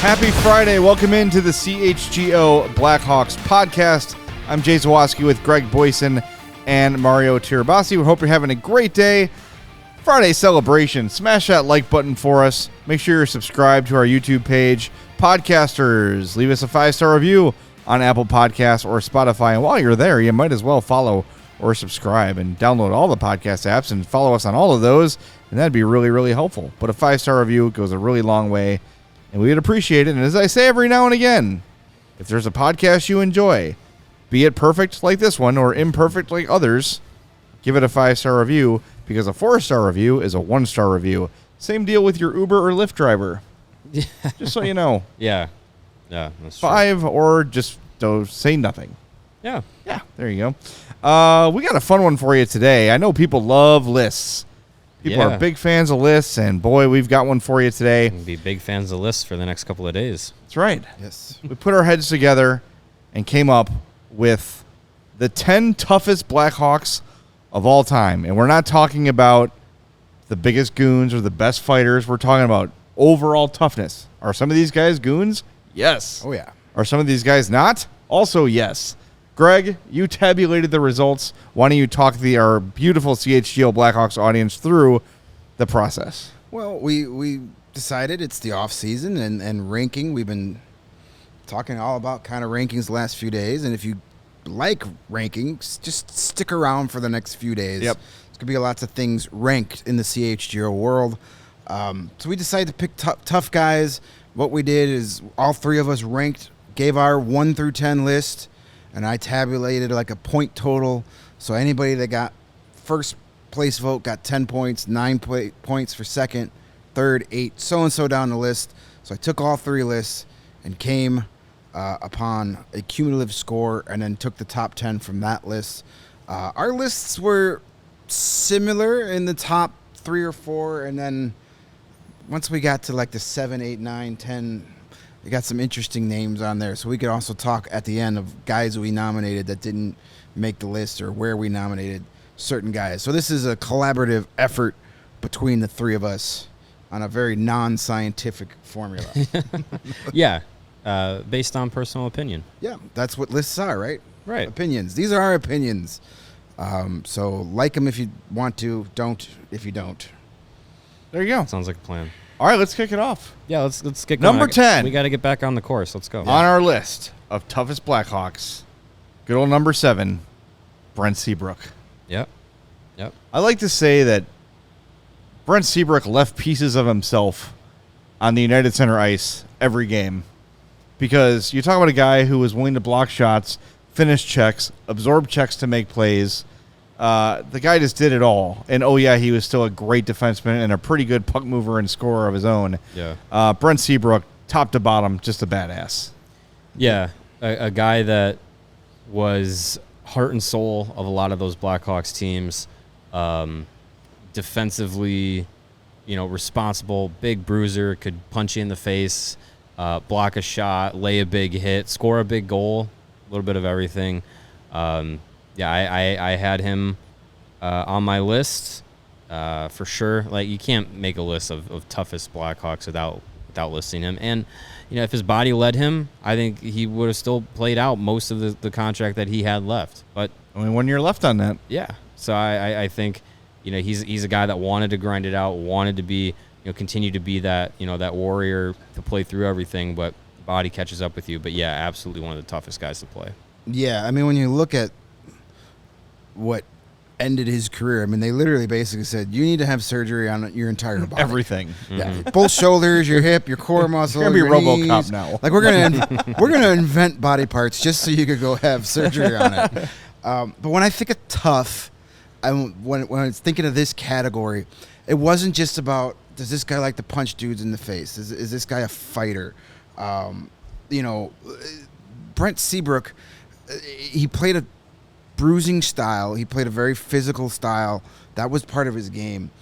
Happy Friday. Welcome into the CHGO Blackhawks Podcast. I'm Jay Zawoski with Greg Boyson and Mario Tirabassi. We hope you're having a great day. Friday celebration. Smash that like button for us. Make sure you're subscribed to our YouTube page. Podcasters, leave us a 5-star review on Apple Podcasts or Spotify. And while you're there, you might as well follow or subscribe and download all the podcast apps and follow us on all of those. And that'd be really, really helpful. But a 5-star review goes a really long way, and we would appreciate it. And as I say every now and again, if there's a podcast you enjoy, be it perfect like this one or imperfect like others, give it a 5-star review, because a 4-star review is a 1-star review. Same deal with your Uber or Lyft driver. Just so you know. Yeah, that's true. 5 or just don't say nothing. Yeah, there you go. We got a fun one for you today. I know people love lists. People are big fans of lists, and boy, we've got one for you today. We'll be big fans of lists for the next couple of days. That's right. Yes. We put our heads together and came up with the 10 toughest Blackhawks of all time. And we're not talking about the biggest goons or the best fighters. We're talking about overall toughness. Are some of these guys goons? Yes. Oh, yeah. Are some of these guys not? Also, yes. Greg, you tabulated the results. Why don't you talk our beautiful CHGO Blackhawks audience through the process? Well, we decided it's the off season and ranking. We've been talking all about kind of rankings the last few days, and if you like rankings, just stick around for the next few days. Yep. There's gonna be lots of things ranked in the CHGO world. So we decided to pick tough guys. What we did is all three of us ranked, gave our 1 through 10 list, and I tabulated like a point total. So anybody that got first place vote got 10 points, 9 points for second, third, 8, so-and-so down the list. So I took all three lists and came upon a cumulative score and then took the top 10 from that list. Our lists were similar in the top 3 or 4, and then once we got to like the 7, 8, 9, 10, we got some interesting names on there. So we could also talk at the end of guys we nominated that didn't make the list or where we nominated certain guys. So this is a collaborative effort between the three of us on a very non-scientific formula. Yeah, based on personal opinion. Yeah, that's what lists are, right? Right. Opinions. These are our opinions. So like them if you want to, don't if you don't. There you go. Sounds like a plan. All right, let's kick it off. Yeah, let's get going. Number 10. We got to get back on the course. Let's go. On our list of toughest Blackhawks, good old number 7, Brent Seabrook. Yep. I like to say that Brent Seabrook left pieces of himself on the United Center ice every game, because you talk about a guy who was willing to block shots, finish checks, absorb checks to make plays. The guy just did it all. And, oh, yeah, he was still a great defenseman and a pretty good puck mover and scorer of his own. Yeah. Brent Seabrook, top to bottom, just a badass. Yeah, a guy that was heart and soul of a lot of those Blackhawks teams. Defensively, responsible, big bruiser, could punch you in the face, block a shot, lay a big hit, score a big goal, a little bit of everything. Yeah, I had him on my list for sure. Like, you can't make a list of toughest Blackhawks without listing him. And, if his body led him, I think he would have still played out most of the contract that he had left. But only 1 year left on that. Yeah. So I think, he's a guy that wanted to grind it out, wanted to be, continue to be that, that warrior to play through everything, but body catches up with you. But, yeah, absolutely one of the toughest guys to play. Yeah, I mean, when you look at what ended his career, I mean, they literally basically said, you need to have surgery on your entire body. Everything. Yeah, both shoulders, your hip, your core muscle. It's your gonna be knees. RoboCop now. Like, we're gonna invent body parts just so you could go have surgery on it. But when I think of tough, when I was thinking of this category, it wasn't just about, does this guy like to punch dudes in the face? Is this guy a fighter? Brent Seabrook, he played a bruising style. He played a very physical style. That was part of his game.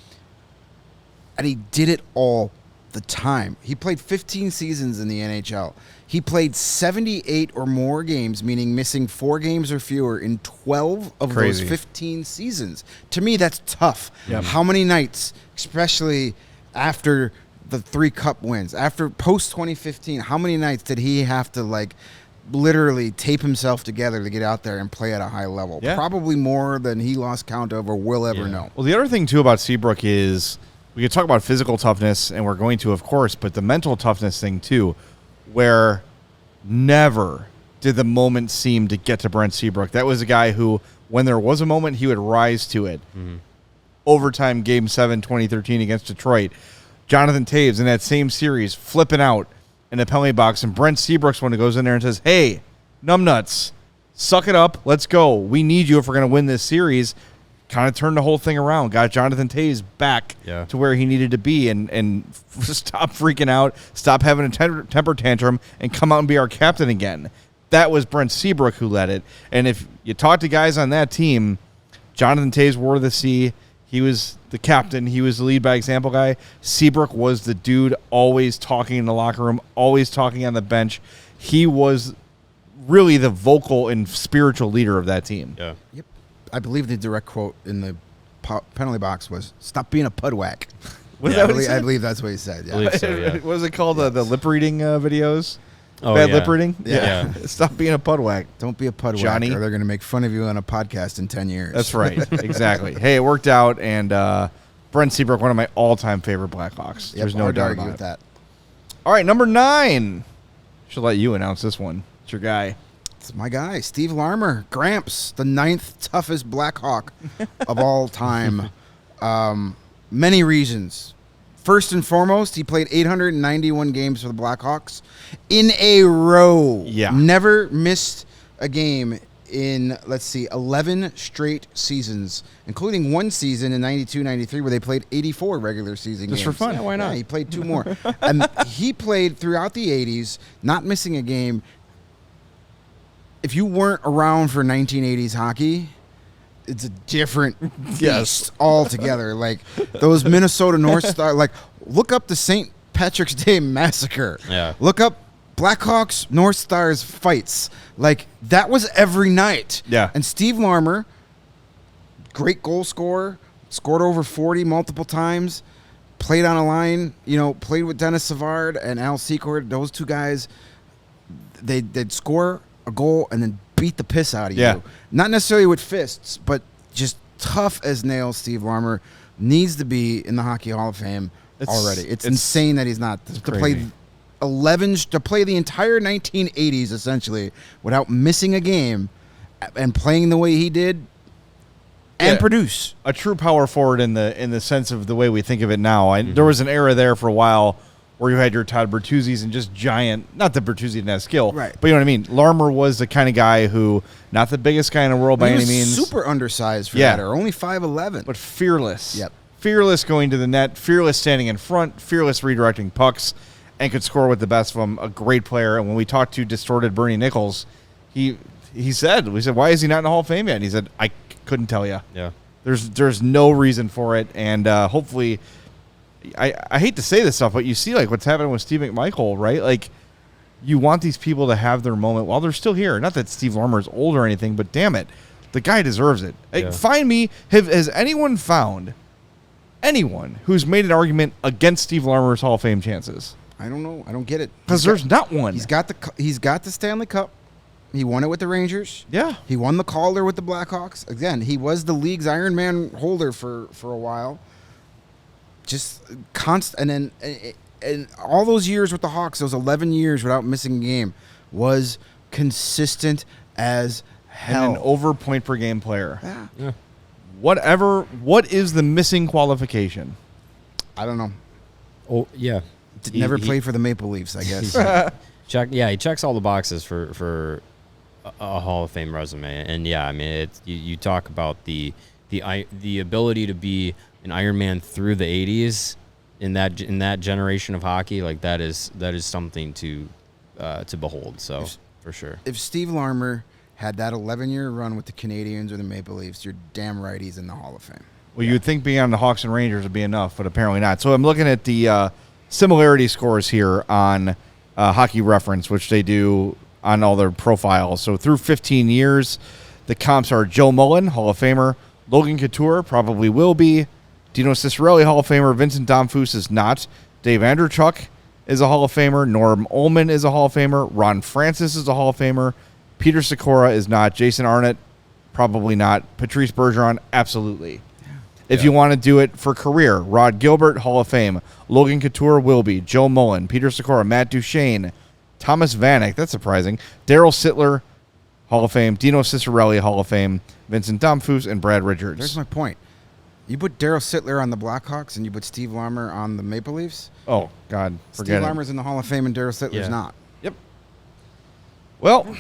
And he did it all the time. He played 15 seasons in the NHL. He played 78 or more games, meaning missing 4 games or fewer in 12 of those 15 seasons. To me, that's tough. Yep. How many nights, especially after the 3 cup wins. After post 2015, how many nights did he have to literally tape himself together to get out there and play at a high level? Yeah. Probably more than he lost count of or will ever know. Well, the other thing too about Seabrook is we could talk about physical toughness, and we're going to, of course, but the mental toughness thing too, where never did the moment seem to get to Brent Seabrook. That was a guy who, when there was a moment, he would rise to it. Mm-hmm. Overtime, Game 7, 2013 against Detroit. Jonathan Toews in that same series flipping out in the penalty box, and Brent Seabrook's one who goes in there and says, "Hey, numbnuts, suck it up. Let's go. We need you if we're going to win this series." Kind of turned the whole thing around, got Jonathan Toews back to where he needed to be, and stop freaking out, stop having a temper tantrum, and come out and be our captain again. That was Brent Seabrook who led it. And if you talk to guys on that team, Jonathan Toews wore the C. He was the captain. He was the lead by example guy. Seabrook was the dude always talking in the locker room, always talking on the bench. He was really the vocal and spiritual leader of that team. Yeah. Yep. I believe the direct quote in the penalty box was, "Stop being a pudwhack." I believe that's what he said. Yeah. I believe so, yeah. What was it called? The lip reading videos? Oh, Bad yeah. lip reading? Yeah. Stop being a pudwhack. Don't be a pudwhack, Johnny. or they're going to make fun of you on a podcast in 10 years. That's right. Exactly. Hey, it worked out, and Brent Seabrook, one of my all-time favorite Blackhawks. Yep, There's no hard to doubt argue about with it. that. All right, number 9. Should let you announce this one. It's your guy. It's my guy, Steve Larmer, Gramps, the 9th toughest Blackhawk of all time. Many reasons. First and foremost, he played 891 games for the Blackhawks in a row. Yeah. Never missed a game in, 11 straight seasons, including one season in 92-93 where they played 84 regular season games. Just for fun. Yeah, why not? Yeah, he played 2 more. And he played throughout the 80s, not missing a game. If you weren't around for 1980s hockey, it's a different beast altogether. Those Minnesota North Star, look up the St. Patrick's Day Massacre. Yeah. Look up Blackhawks North Stars fights. That was every night. Yeah. And Steve Larmer, great goal scorer, scored over 40 multiple times, played on a line, played with Dennis Savard and Al Secord. Those 2 guys, they'd score a goal and then beat the piss out of you. Not necessarily with fists, but just tough as nails. Steve Larmer needs to be in the Hockey Hall of Fame already. It's insane that he's not. To play 11, to play the entire 1980s essentially without missing a game and playing the way he did and produce. A true power forward in the sense of the way we think of it now. There was an era there for a while where you had your Todd Bertuzzi's and just giant, not that Bertuzzi didn't have skill, right? But you know what I mean? Larmer was the kind of guy who, not the biggest guy in the world by any means. Super undersized for that era, only 5'11". But fearless. Yep. Fearless going to the net, fearless standing in front, fearless redirecting pucks, and could score with the best of them. A great player. And when we talked to distorted Bernie Nichols, we said, why is he not in the Hall of Fame yet? And he said, I couldn't tell you. Yeah. There's no reason for it. And hopefully, I hate to say this stuff, but you see what's happening with Steve McMichael, right? You want these people to have their moment while they're still here. Not that Steve Larmer is old or anything, but damn it, the guy deserves it. Yeah. Find me. Has anyone found anyone who's made an argument against Steve Larmer's Hall of Fame chances? I don't know. I don't get it. Because there's not one. He's got the Stanley Cup. He won it with the Rangers. Yeah. He won the Calder with the Blackhawks. Again, he was the league's Iron Man holder for a while. Just constant, and then and all those years with the Hawks, those 11 years without missing a game, was consistent as hell. And an over point per game player. Yeah. What is the missing qualification? I don't know. Oh, yeah. Never played for the Maple Leafs, I guess. He checks all the boxes for a Hall of Fame resume. And yeah, I mean, you talk about the ability to be an Iron Man through the 80s in that generation of hockey, that is something to behold. So for sure, if Steve Larmer had that 11-year run with the Canadians or the Maple Leafs, you're damn right he's in the Hall of Fame. Well, you'd think being on the Hawks and Rangers would be enough, but apparently not. So I'm looking at the similarity scores here on Hockey Reference, which they do on all their profiles. So through 15 years, the comps are Joe Mullen, Hall of Famer, Logan Couture, probably will be, Dino Ciccarelli, Hall of Famer, Vincent Domfus is not, Dave Andrechuk is a Hall of Famer. Norm Ullman is a Hall of Famer. Ron Francis is a Hall of Famer. Peter Sikora is not. Jason Arnott, probably not. Patrice Bergeron, absolutely. If you want to do it for career, Rod Gilbert, Hall of Fame. Logan Couture will be. Joe Mullen, Peter Sikora, Matt Duchene, Thomas Vanek, that's surprising. Darryl Sittler, Hall of Fame. Dino Ciccarelli, Hall of Fame. Vincent Damphus, and Brad Richards. There's my point. You put Darryl Sittler on the Blackhawks and you put Steve Larmer on the Maple Leafs. Oh, God, forget Steve it. Larmer's in the Hall of Fame and Darryl Sittler's not. Yep. Well,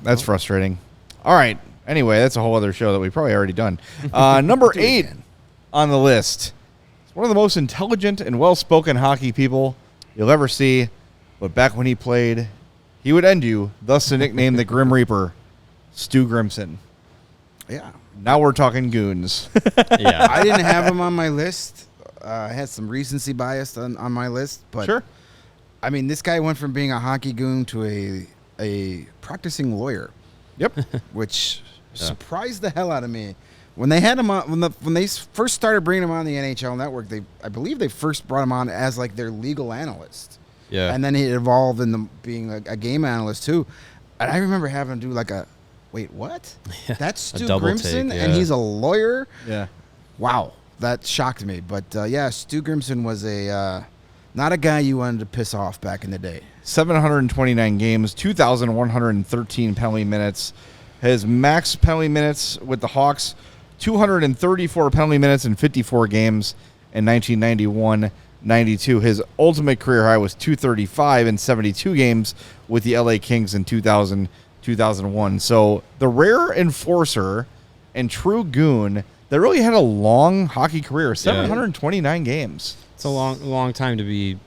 that's frustrating. All right. Anyway, that's a whole other show that we've probably already done. Number 8 on the list. It's one of the most intelligent and well-spoken hockey people you'll ever see. But back when he played, he would end you, thus the nickname the Grim Reaper, Stu Grimson. Yeah. Now we're talking goons. Yeah. I didn't have him on my list. I had some recency bias on my list. But Sure. I mean, this guy went from being a hockey goon to a practicing lawyer. Yep. Which surprised the hell out of me. When they had him on, when they first started bringing him on the NHL Network, I believe they first brought him on as like their legal analyst. Yeah. And then he evolved into being a game analyst too. And I remember having him do like wait, what? Yeah. That's Stu double Grimson, take, and yeah. he's a lawyer. Yeah. Wow, that shocked me. But yeah, Stu Grimson was not a guy you wanted to piss off back in the day. 729 games, 2,113 penalty minutes. His max penalty minutes with the Hawks, 234 penalty minutes in 54 games in 1991-92. His ultimate career high was 235 in 72 games with the LA Kings in 2000-2001. So the rare enforcer and true goon that really had a long hockey career, 729 games. It's a long time to be,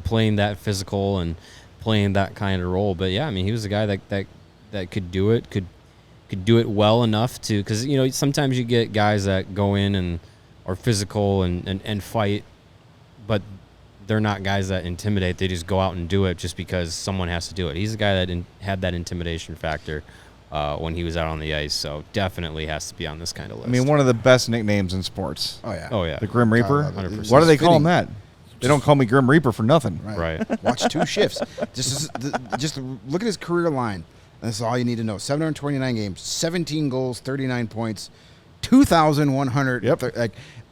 playing that physical and playing that kind of role. But yeah, I mean, he was a guy that could do it, could do it well enough to, because sometimes you get guys that go in and are physical and fight, but they're not guys that intimidate. They just go out and do it just because someone has to do it. He's a guy that had that intimidation factor when he was out on the ice, so definitely has to be on this kind of list. I mean, one of the best nicknames in sports. Oh yeah. Oh yeah. The Grim Reaper. 100%. Why do they call him that? They don't call me Grim Reaper for nothing. Right. Watch 2 shifts. Just look at his career line. That's all you need to know. 729 games, 17 goals, 39 points, 2,100. Yep.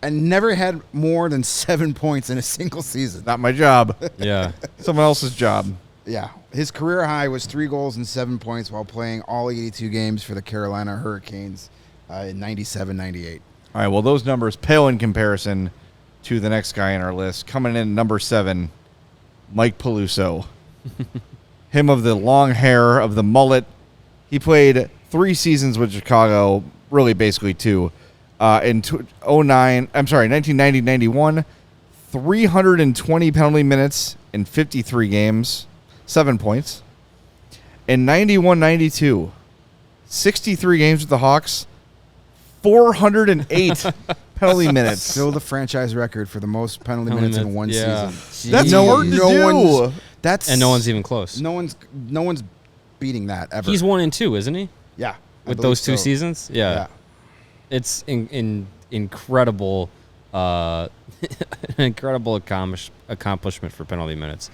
And never had more than 7 points in a single season. Not my job. Yeah. Someone else's job. Yeah. His career high was 3 goals and 7 points while playing all 82 games for the Carolina Hurricanes in 97-98. All right, well, those numbers pale in comparison to the next guy on our list. Coming in number 7, Mike Peluso. Him of the long hair, of the mullet. He played 3 seasons with Chicago, really basically 2. In 1990-91, 320 penalty minutes in 53 games, 7 points. In 91-92, 63 games with the Hawks, 408 penalty minutes. Still the franchise record for the most penalty minutes in one season. That's hard to do. And no one's even close. No one's beating that ever. He's 1 and 2, isn't he? Yeah. With those 2 so. seasons? Yeah. It's incredible, incredible accomplishment for penalty minutes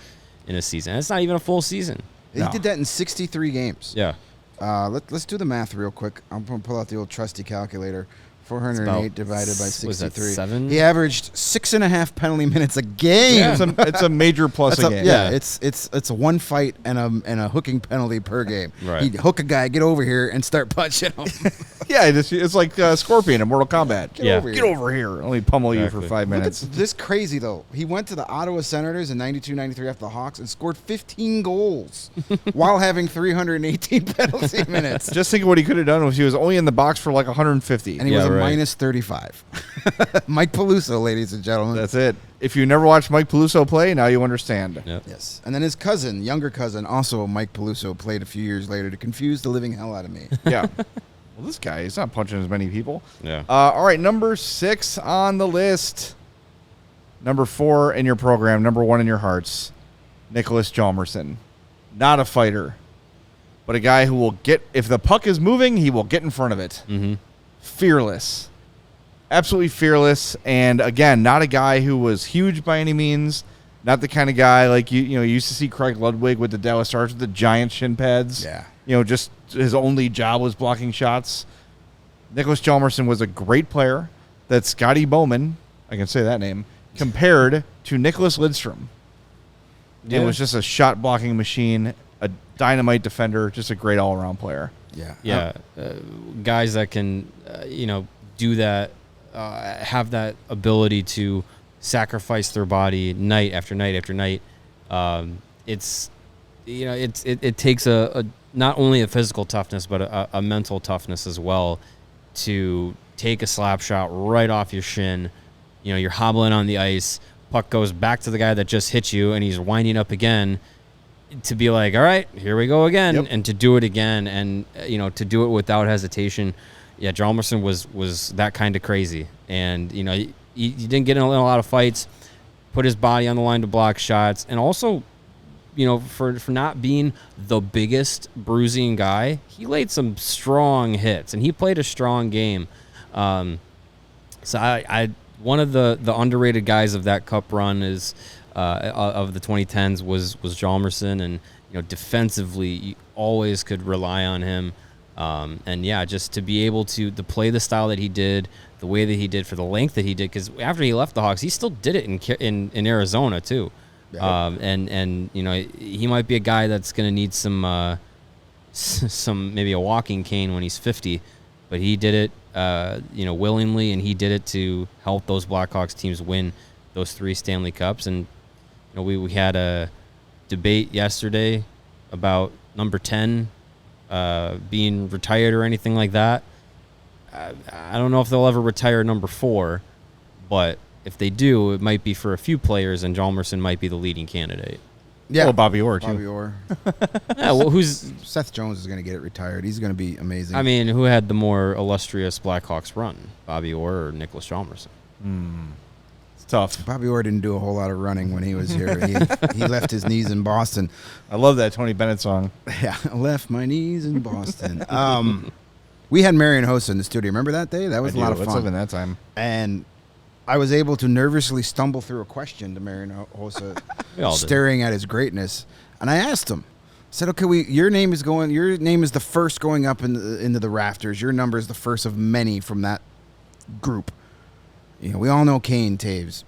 in a season. It's not even a full season. He did that in 63 games. Yeah. Let's do the math real quick. I'm going to pull out the old trusty calculator. 408 divided by 63. Was that 7? He averaged 6.5 penalty minutes a game. Yeah. It's a major plus a game. Yeah, it's a one fight and a hooking penalty per game. Right. He'd hook a guy, get over here, and start punching him. Yeah, it's like Scorpion in Mortal Kombat. Get over here. Let me pummel you for 5 Look minutes. at this crazy, though. He went to the Ottawa Senators in 92-93 after the Hawks and scored 15 goals while having 318 penalty minutes. Just think of what he could have done if he was only in the box for like 150. And he was a minus 35. Mike Peluso, ladies and gentlemen. That's it. If you never watched Mike Peluso play, now you understand. Yep. Yes. And then his cousin, younger cousin, also Mike Peluso, played a few years later to confuse the living hell out of me. Yeah. Well, this guy, he's not punching as many people. Yeah. All right, number 6 on the list. Number 4 in your program, number 1 in your hearts, Niklas Hjalmarsson. Not a fighter, but a guy who will get, if the puck is moving, he will get in front of it. Mm-hmm. Fearless. Absolutely fearless. And again, not a guy who was huge by any means. Not the kind of guy like you used to see Craig Ludwig with the Dallas Stars with the giant shin pads. Yeah. Just his only job was blocking shots. Niklas Hjalmarsson was a great player that Scotty Bowman, I can say that name, compared to Nicholas Lidstrom. Yeah. It was just a shot blocking machine, a dynamite defender, just a great all around player. Yeah. Yeah, guys that can, do that, have that ability to sacrifice their body night after night after night. It takes a not only a physical toughness but a mental toughness as well to take a slap shot right off your shin. You're hobbling on the ice, puck goes back to the guy that just hit you, and he's winding up again. To be like, all right, here we go again, Yep. and to do it again, and to do it without hesitation. Yeah, Hjalmarsson was that kind of crazy, and he didn't get in a lot of fights, put his body on the line to block shots, and also, for not being the biggest bruising guy, he laid some strong hits, and he played a strong game. So I one of the underrated guys of that cup run is. Of the 2010s was Hjalmarsson, and defensively you always could rely on him, and yeah, just to be able to play the style that he did, the way that he did, for the length that he did, because after he left the Hawks, he still did it in Arizona too. Yeah. And he might be a guy that's going to need some maybe a walking cane when he's 50, but he did it willingly, and he did it to help those Blackhawks teams win those 3 Stanley Cups. And we had a debate yesterday about number 10 being retired or anything like that. I don't know if they'll ever retire number 4, but if they do, it might be for a few players, and Hjalmarsson might be the leading candidate. Yeah. Well, Bobby Orr, too. Bobby Orr. Yeah, well, who's... Seth Jones is going to get it retired. He's going to be amazing. I mean, who had the more illustrious Blackhawks run, Bobby Orr or Niklas Hjalmarsson? It's tough. Bobby Orr didn't do a whole lot of running when he was here. He left his knees in Boston. I love that Tony Bennett song. Yeah, I left my knees in Boston. We had Marion Hossa in the studio. Remember that day? That was a lot of Let's fun. live in that time. And I was able to nervously stumble through a question to Marion Hossa, We all did. staring at his greatness. And I asked him, I said, okay, your name is the first going up into the rafters. Your number is the first of many from that group. We all know Kane, Taves,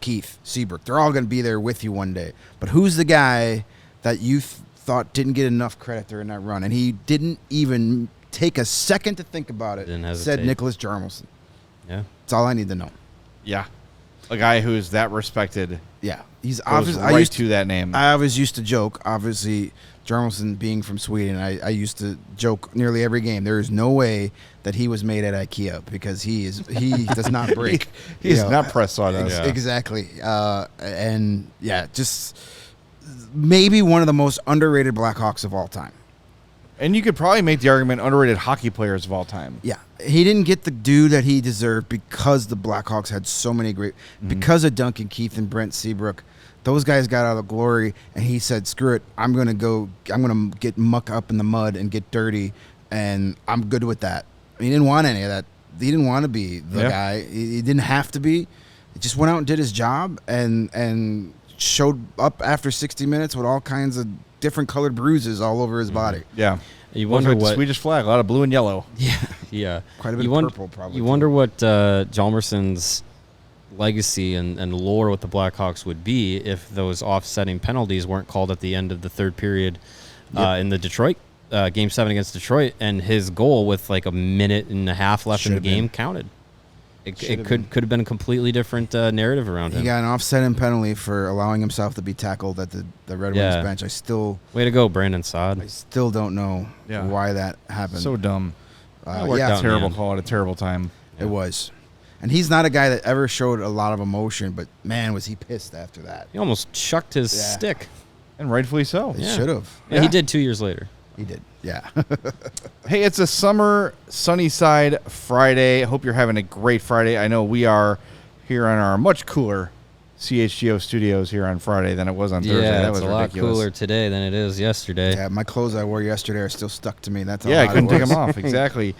Keith, Seabrook. They're all going to be there with you one day. But who's the guy that you thought didn't get enough credit during that run? And he didn't even take a second to think about it. Didn't Said hesitate. Niklas Hjalmarsson. Yeah. That's all I need to know. Yeah. A guy who's that respected Yeah, he's goes obviously. right to that name. I always used to joke. Obviously, Hjalmarsson being from Sweden, I used to joke nearly every game. There is no way that he was made at IKEA, because he does not break. He's not pressed sawdust. Yeah. Exactly. And yeah, just maybe one of the most underrated Blackhawks of all time. And you could probably make the argument underrated hockey players of all time. Yeah, he didn't get the due that he deserved because the Blackhawks had so many great, because of Duncan Keith and Brent Seabrook. Those guys got out of glory, and he said, "Screw it, I'm gonna get muck up in the mud and get dirty, and I'm good with that." He didn't want any of that. He didn't want to be the guy. He didn't have to be. He just went out and did his job, and showed up after 60 minutes with all kinds of different colored bruises all over his body. Yeah. You Looks wonder like the what... Swedish flag, a lot of blue and yellow. Yeah. Quite a bit You of won- purple, probably. You too. wonder what Hjalmarsson's legacy and lore with the Blackhawks would be if those offsetting penalties weren't called at the end of the third period in the Detroit Game 7 against Detroit, and his goal with like a minute and a half left in the Should've game been. counted. It Should've could have been a completely different narrative around He him. got an offsetting penalty for allowing himself to be tackled at the Red Wings Yeah. bench. I still Way to go, Brandon Saad. don't know Yeah. why that happened. So dumb. That worked yeah, out. Terrible man. call at a terrible time. it was. And he's not a guy that ever showed a lot of emotion, but man, was he pissed after that. He almost chucked his Yeah. stick. And rightfully so. He Yeah. should have. Yeah, he did 2 years later. He did. Yeah. Hey, it's a summer sunny side Friday. I hope you're having a great Friday. I know we are here on our much cooler CHGO studios here on Friday than it was on Thursday. Yeah, That it's was a lot ridiculous. cooler today than it is yesterday. Yeah, my clothes I wore yesterday are still stuck to me. That's how Yeah, I hot it couldn't take was. them off. Exactly.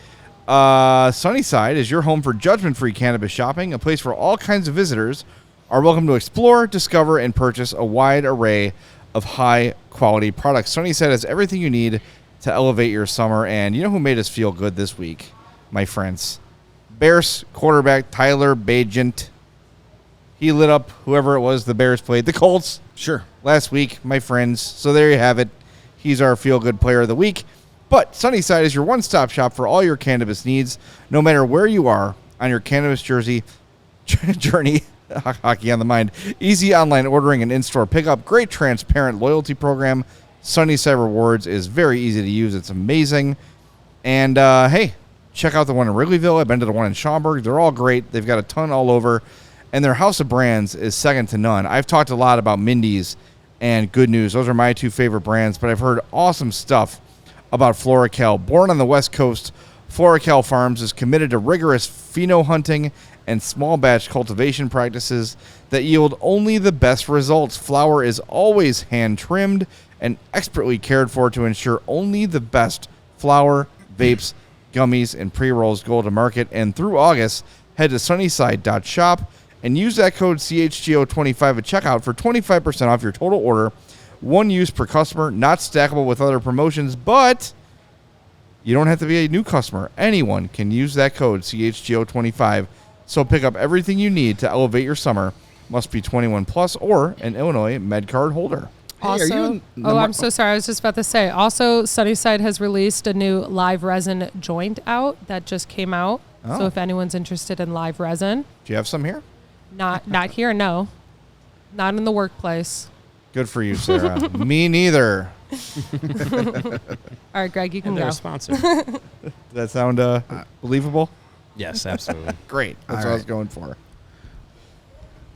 Sunnyside is your home for judgment-free cannabis shopping, a place for all kinds of visitors, are welcome to explore, discover, and purchase a wide array of high-quality products. Sunnyside has everything you need to elevate your summer, and you know who made us feel good this week, my friends? Bears quarterback Tyler Bagent. He lit up whoever it was the Bears played, the Colts. Sure. Last week, my friends. So there you have it. He's our feel-good player of the week. But Sunnyside is your one-stop shop for all your cannabis needs, no matter where you are on your cannabis journey. Hockey on the mind. Easy online ordering and in-store pickup. Great transparent loyalty program. Sunnyside Rewards is very easy to use. It's amazing. And, hey, check out the one in Wrigleyville. I've been to the one in Schaumburg. They're all great. They've got a ton all over. And their house of brands is second to none. I've talked a lot about Mindy's and Good News. Those are my two favorite brands. But I've heard awesome stuff about FloraCal. Born on the West Coast, FloraCal Farms is committed to rigorous pheno hunting and small batch cultivation practices that yield only the best results. Flower is always hand trimmed and expertly cared for to ensure only the best flower, vapes, gummies, and pre-rolls go to market. And through August, head to sunnyside.shop and use that code CHGO25 at checkout for 25% off your total order. One use per customer, not stackable with other promotions, but you don't have to be a new customer. Anyone can use that code CHGO25. So pick up everything you need to elevate your summer. Must be 21 plus or an Illinois MedCard holder. Also, I'm so sorry. I was just about to say. Also, Sunnyside has released a new live resin joint out that just came out. Oh. So if anyone's interested in live resin, Do you have some here? not here, no, not in the workplace. Good for you, Sarah. Me neither. All right, Greg, you can And they're go. a sponsor. Does that sound believable? Yes, absolutely. Great. That's what I was going for.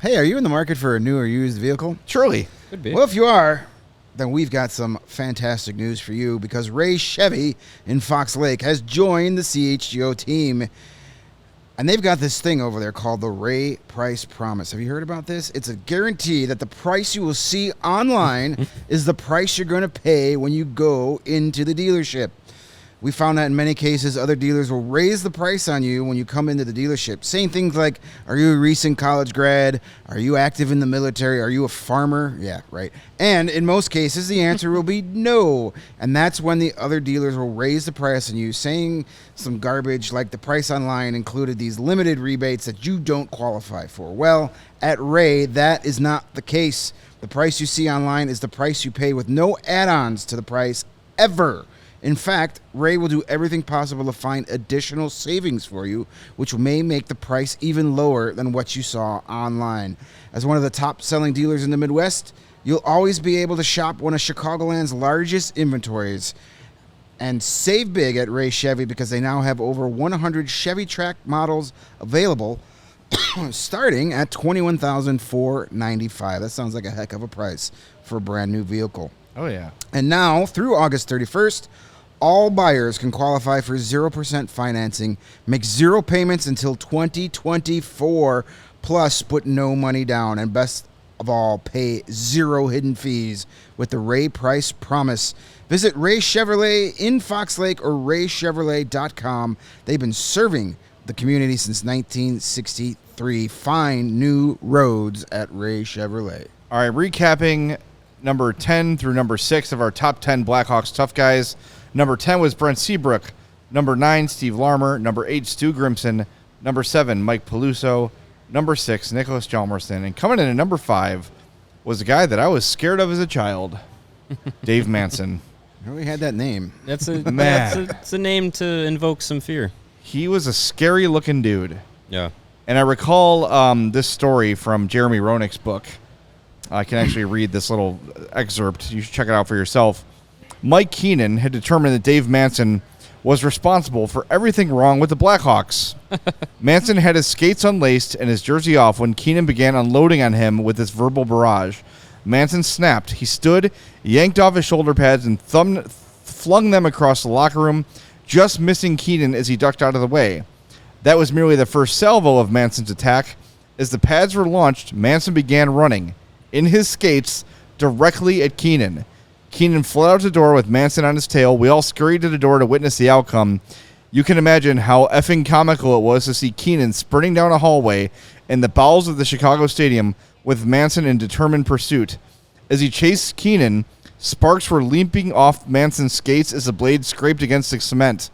Hey, are you in the market for a new or used vehicle? Surely. Could be. Well, if you are, then we've got some fantastic news for you because Ray Chevy in Fox Lake has joined the CHGO team. And they've got this thing over there called the Ray Price Promise. Have you heard about this? It's a guarantee that the price you will see online is the price you're going to pay when you go into the dealership. We found that in many cases, other dealers will raise the price on you when you come into the dealership, saying things like, are you a recent college grad? Are you active in the military? Are you a farmer? Yeah, right. And in most cases, the answer will be no. And that's when the other dealers will raise the price on you, saying some garbage like the price online included these limited rebates that you don't qualify for. Well, at Ray, that is not the case. The price you see online is the price you pay with no add-ons to the price ever. In fact, Ray will do everything possible to find additional savings for you, which may make the price even lower than what you saw online. As one of the top-selling dealers in the Midwest, you'll always be able to shop one of Chicagoland's largest inventories and save big at Ray Chevy because they now have over 100 Chevy Track models available starting at $21,495. That sounds like a heck of a price for a brand new vehicle. Oh, yeah. And now, through August 31st, all buyers can qualify for 0% financing, make zero payments until 2024, plus put no money down, and best of all, pay zero hidden fees with the Ray Price Promise. Visit Ray Chevrolet in Fox Lake or raychevrolet.com. They've been serving the community since 1963. Find new roads at Ray Chevrolet. All right, recapping number 10 through number 6 of our top 10 Blackhawks tough guys. Number 10 was Brent Seabrook. Number 9, Steve Larmer. Number 8, Stu Grimson. Number 7, Mike Peluso. Number 6, Niklas Hjalmarsson. And coming in at number 5 was a guy that I was scared of as a child, Dave Manson. I really had that name. That's a Man. it's a name to invoke some fear. He was a scary-looking dude. Yeah. And I recall this story from Jeremy Roenick's book. I can actually read this little excerpt. You should check it out for yourself. Mike Keenan had determined that Dave Manson was responsible for everything wrong with the Blackhawks. Manson had his skates unlaced and his jersey off when Keenan began unloading on him with this verbal barrage. Manson snapped. He stood, yanked off his shoulder pads, and flung them across the locker room, just missing Keenan as he ducked out of the way. That was merely the first salvo of Manson's attack. As the pads were launched, Manson began running, in his skates, directly at Keenan. Keenan fled out the door with Manson on his tail. We all scurried to the door to witness the outcome. You can imagine how effing comical it was to see Keenan sprinting down a hallway in the bowels of the Chicago Stadium with Manson in determined pursuit. As he chased Keenan, sparks were leaping off Manson's skates as the blade scraped against the cement.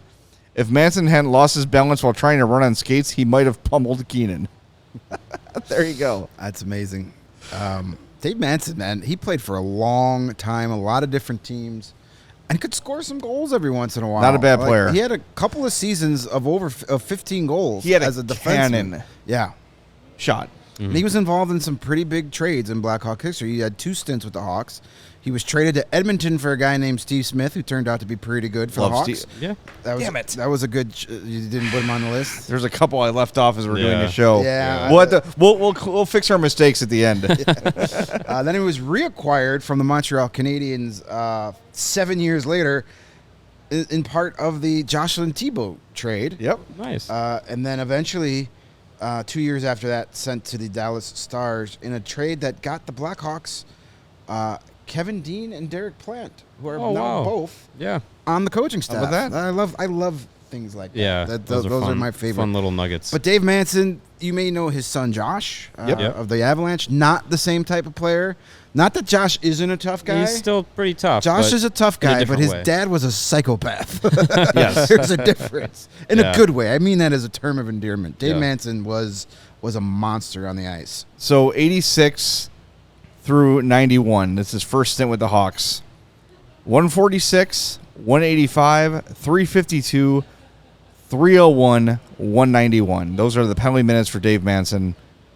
If Manson hadn't lost his balance while trying to run on skates, he might have pummeled Keenan. There you go. That's amazing. Dave Manson, man, he played for a long time, a lot of different teams, and could score some goals every once in a while. Not a bad player. He had a couple of seasons of of 15 goals. He had as a cannon. defenseman. Yeah. Shot. And he was involved in some pretty big trades in Blackhawk history. He had 2 stints with the Hawks. He was traded to Edmonton for a guy named Steve Smith, who turned out to be pretty good for the Hawks. Steve. Yeah. Damn it. That was a good you didn't put him on the list? There's a couple I left off as we're doing the show. Yeah. We'll fix our mistakes at the end. Then he was reacquired from the Montreal Canadiens 7 years later in part of the Jocelyn Thibault trade. Yep. Nice. And then eventually, 2 years after that, sent to the Dallas Stars in a trade that got the Blackhawks Kevin Dean and Derek Plant, who are now both on the coaching staff. How about that? I love things like that. Yeah, Those are my favorite. Fun little nuggets. But Dave Manson, you may know his son Josh of the Avalanche. Not the same type of player. Not that Josh isn't a tough guy. He's still pretty tough. Josh is a tough guy, but his way. dad was a psychopath. Yes. There's a difference. In a good way. I mean that as a term of endearment. Dave Manson was a monster on the ice. So 86 through 91. This is his first stint with the Hawks. 146, 185, 352, 301, 191. Those are the penalty minutes for Dave Manson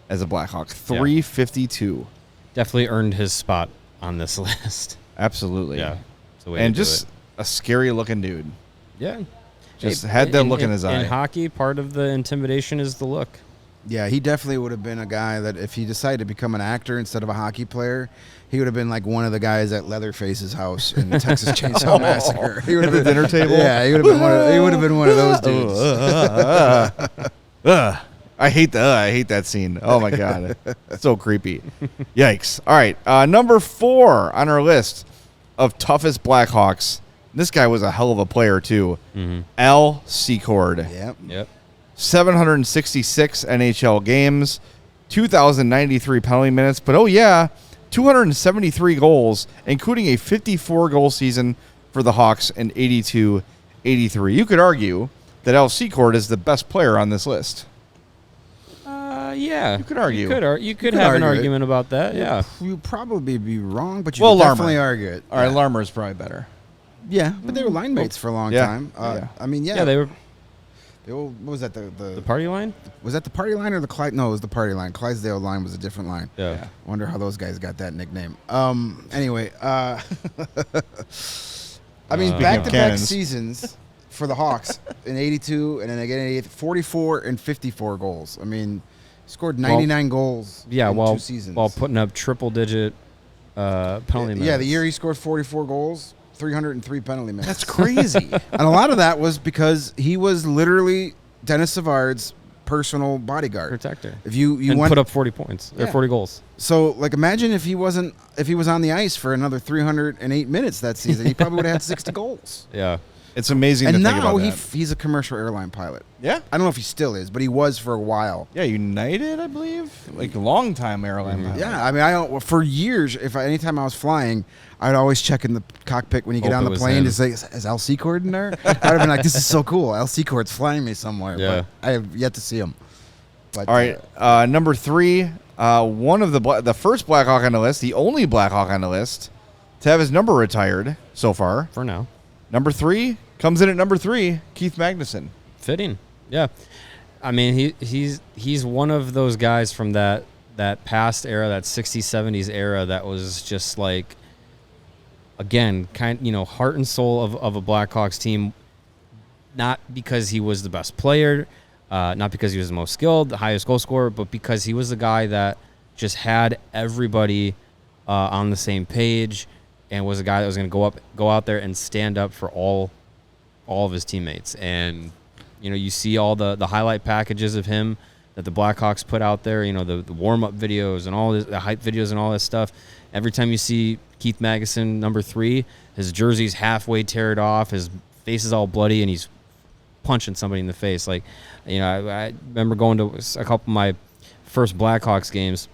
as a Blackhawk. 352. Definitely earned his spot on this list. Absolutely. Yeah. And just a scary looking dude. Yeah. Just had that look in his eye. In hockey, part of the intimidation is the look. Yeah, he definitely would have been a guy that if he decided to become an actor instead of a hockey player, he would have been like one of the guys at Leatherface's house in the Texas Chainsaw Massacre. He would have been dinner table. Yeah, he would have been one of those dudes. I hate that scene. Oh my god, so creepy. Yikes! All right, number 4 on our list of toughest Blackhawks. This guy was a hell of a player too. Al Secord. Yep. 766 NHL games, 2,093 penalty minutes, but 273 goals, including a 54-goal season for the Hawks in 82-83. You could argue that Al Secord is the best player on this list. Yeah. You could argue. You could have an argument about that, yeah. You'd probably be wrong, but you could definitely argue it. All right, Larmer is probably better. Yeah, but they were line mates for a long time. I mean, Yeah, they were. What was that? The party line? Was that the party line or the Clyde? No, it was the party line. Clydesdale line was a different line. Yeah. I wonder how those guys got that nickname. Anyway, I mean, back-to-back seasons for the Hawks in 82 and then again in 88, 44 and 54 goals. I mean, scored 99 goals in 2 seasons. While putting up triple-digit penalty minutes. Yeah, the year he scored 44 goals, 303 penalty minutes. That's crazy. And a lot of that was because he was literally Dennis Savard's personal bodyguard. Protector. If you and put up 40 points or 40 goals. So, like, imagine if he was on the ice for another 308 minutes that season, he probably would have had 60 goals. Yeah. It's amazing to think about that. He's a commercial airline pilot. Yeah? I don't know if he still is, but he was for a while. Yeah, United, I believe. Like a long time airline pilot. Yeah, I mean, for years, anytime I was flying, I'd always check in the cockpit when you get on the plane to say, is Al Secord in there? I'd have been like, this is so cool. Al Secord's flying me somewhere. Yeah. But I have yet to see him. But, all right, number 3, one of the first Blackhawk on the list, the only Blackhawk on the list to have his number retired so far. For now. Number 3 comes in at number 3, Keith Magnuson. Fitting. Yeah. I mean, he's one of those guys from that past era, that 60s, 70s era that was just like, again, heart and soul of a Blackhawks team, not because he was the best player, not because he was the most skilled, the highest goal scorer, but because he was the guy that just had everybody on the same page and was a guy that was going to go out there and stand up for all of his teammates. And you see all the highlight packages of him that the Blackhawks put out there, the warm-up videos and all this, the hype videos and all this stuff. Every time you see Keith Magnuson, number 3, his jersey's halfway teared off, his face is all bloody, and he's punching somebody in the face. Like, I remember going to a couple of my first Blackhawks games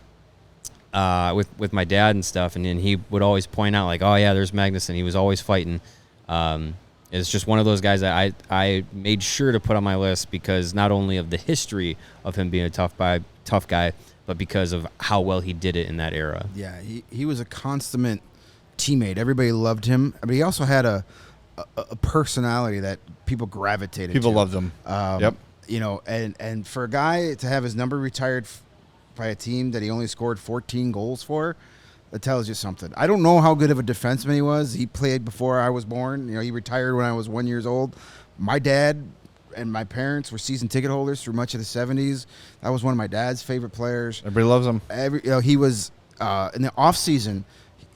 with my dad and stuff, and then he would always point out, like, oh yeah, there's Magnuson. He was always fighting. It's just one of those guys that I made sure to put on my list because not only of the history of him being a tough guy, but because of how well he did it in that era. Yeah, he was a consummate teammate. Everybody loved him, but he also had a personality that people gravitated to. People loved him. Yep. And for a guy to have his number retired by a team that he only scored 14 goals for, that tells you something. I don't know how good of a defenseman he was. He played before I was born. He retired when I was 1 year old. My dad and my parents were season ticket holders through much of the 70s. That was one of my dad's favorite players. Everybody loves him. He was in the off season.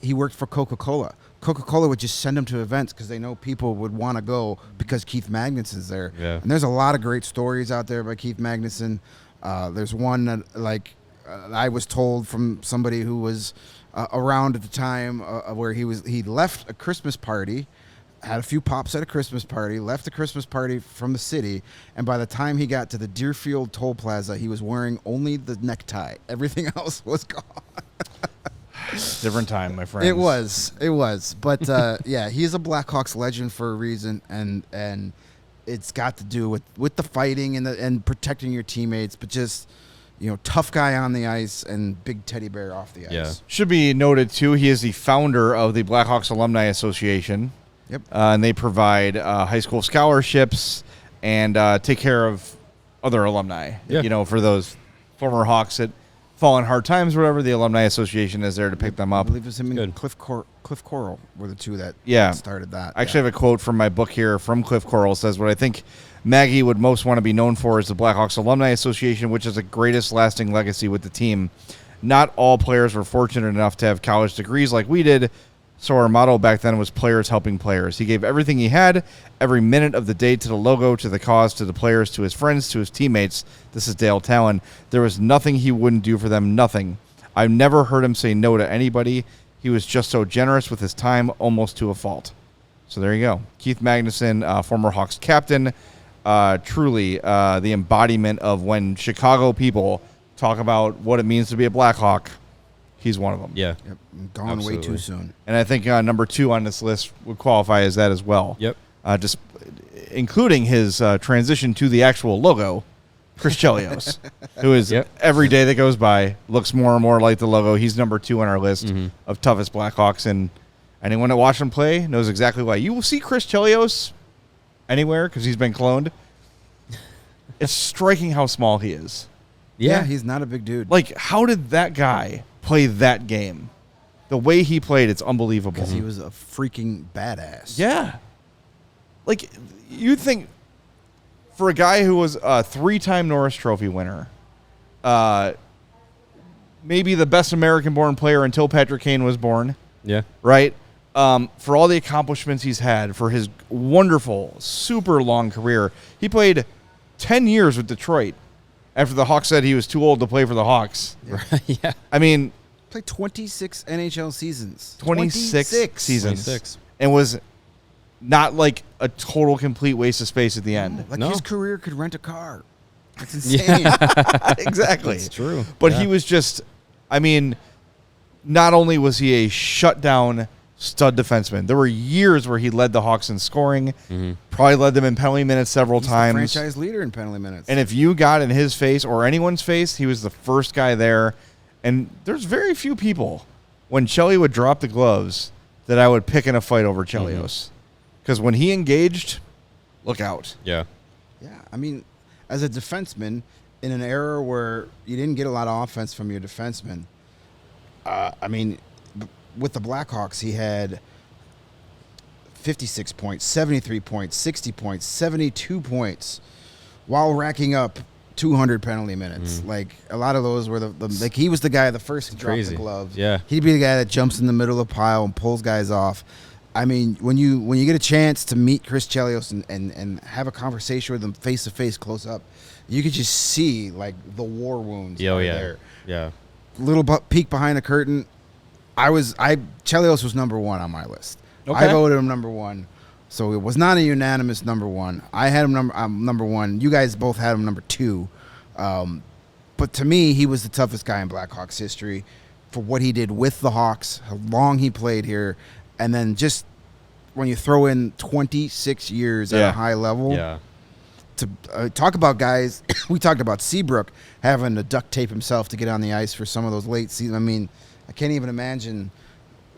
He worked for Coca-Cola. Coca-Cola would just send him to events because they know people would want to go because Keith Magnuson's there. Yeah. And there's a lot of great stories out there about Keith Magnuson. There's one that I was told from somebody who was around at the time where he left a Christmas party, had a few pops at a Christmas party, left the Christmas party from the city, and by the time he got to the Deerfield Toll Plaza, he was wearing only the necktie. Everything else was gone. Different time, my friend. It was. But yeah, he's a Blackhawks legend for a reason, and it's got to do with the fighting and protecting your teammates, but just tough guy on the ice and big teddy bear off the ice. Yeah. Should be noted, too, he is the founder of the Blackhawks Alumni Association. Yep. And they provide high school scholarships and take care of other alumni. Yeah. For those former Hawks that fall in hard times or whatever, the Alumni Association is there to pick them I up. believe it was him and Good. Cliff Coral were the two that Yeah. started that. I actually have a quote from my book here from Cliff Coral. It says, what I think Maggie would most want to be known for is the Blackhawks Alumni Association, which is the greatest lasting legacy with the team. Not all players were fortunate enough to have college degrees like we did, so our motto back then was players helping players. He gave everything he had, every minute of the day, to the logo, to the cause, to the players, to his friends, to his teammates. This is Dale Talon. There was nothing he wouldn't do for them, nothing. I've never heard him say no to anybody. He was just so generous with his time, almost to a fault. So there you go. Keith Magnuson, former Hawks captain, truly the embodiment of when Chicago people talk about what it means to be a Blackhawk. He's one of them. Yeah. Yep. Gone Absolutely. way too soon. And I think number 2 on this list would qualify as that as well. Yep. Just including his transition to the actual logo, Chris Chelios, who is every day that goes by looks more and more like the logo. He's number 2 on our list of toughest Blackhawks, and anyone that watched him play knows exactly why. You will see Chris Chelios anywhere because he's been cloned. It's striking how small he is. Yeah, he's not a big dude. Like, how did that guy play that game? The way he played, it's unbelievable. Because he was a freaking badass. Yeah. Like, you'd think for a guy who was a 3-time Norris Trophy winner, maybe the best American-born player until Patrick Kane was born. Yeah. Right? For all the accomplishments he's had, for his wonderful, super long career, he played 10 years with Detroit after the Hawks said he was too old to play for the Hawks. Yeah. I mean, Played 26 NHL seasons. 26 seasons. 26. And was not like a total complete waste of space at the end. Like No. his career could rent a car. That's insane. Exactly. It's true. But Yeah. he was just, I mean, not only was he a shutdown stud defenseman, there were years where he led the Hawks in scoring, probably led them in penalty minutes several He's times. the franchise leader in penalty minutes. And if you got in his face or anyone's face, he was the first guy there. And there's very few people, when Chelly would drop the gloves, that I would pick in a fight over Chelios. Because when he engaged, look out. Yeah. Yeah, I mean, as a defenseman, in an era where you didn't get a lot of offense from your defenseman, I mean, with the Blackhawks, he had 56 points, 73 points, 60 points, 72 points, while racking up 200 penalty minutes. Like, a lot of those were like, he was the guy, the first to drop Crazy. the gloves. Yeah. He'd be the guy that jumps in the middle of the pile and pulls guys off. I mean, when you get a chance to meet Chris Chelios and have a conversation with him face to face, close up, you could just see like the war wounds. Oh, right yeah. there. Yeah. Little peek behind the curtain. Chelios was number 1 on my list. Okay. I voted him number 1. So it was not a unanimous number one. I had him number one. You guys both had him number two. But to me, he was the toughest guy in Blackhawks history for what he did with the Hawks, how long he played here, and then just when you throw in 26 years at a high level. Yeah. To talk about guys, we talked about Seabrook having to duct tape himself to get on the ice for some of those late seasons. I mean, I can't even imagine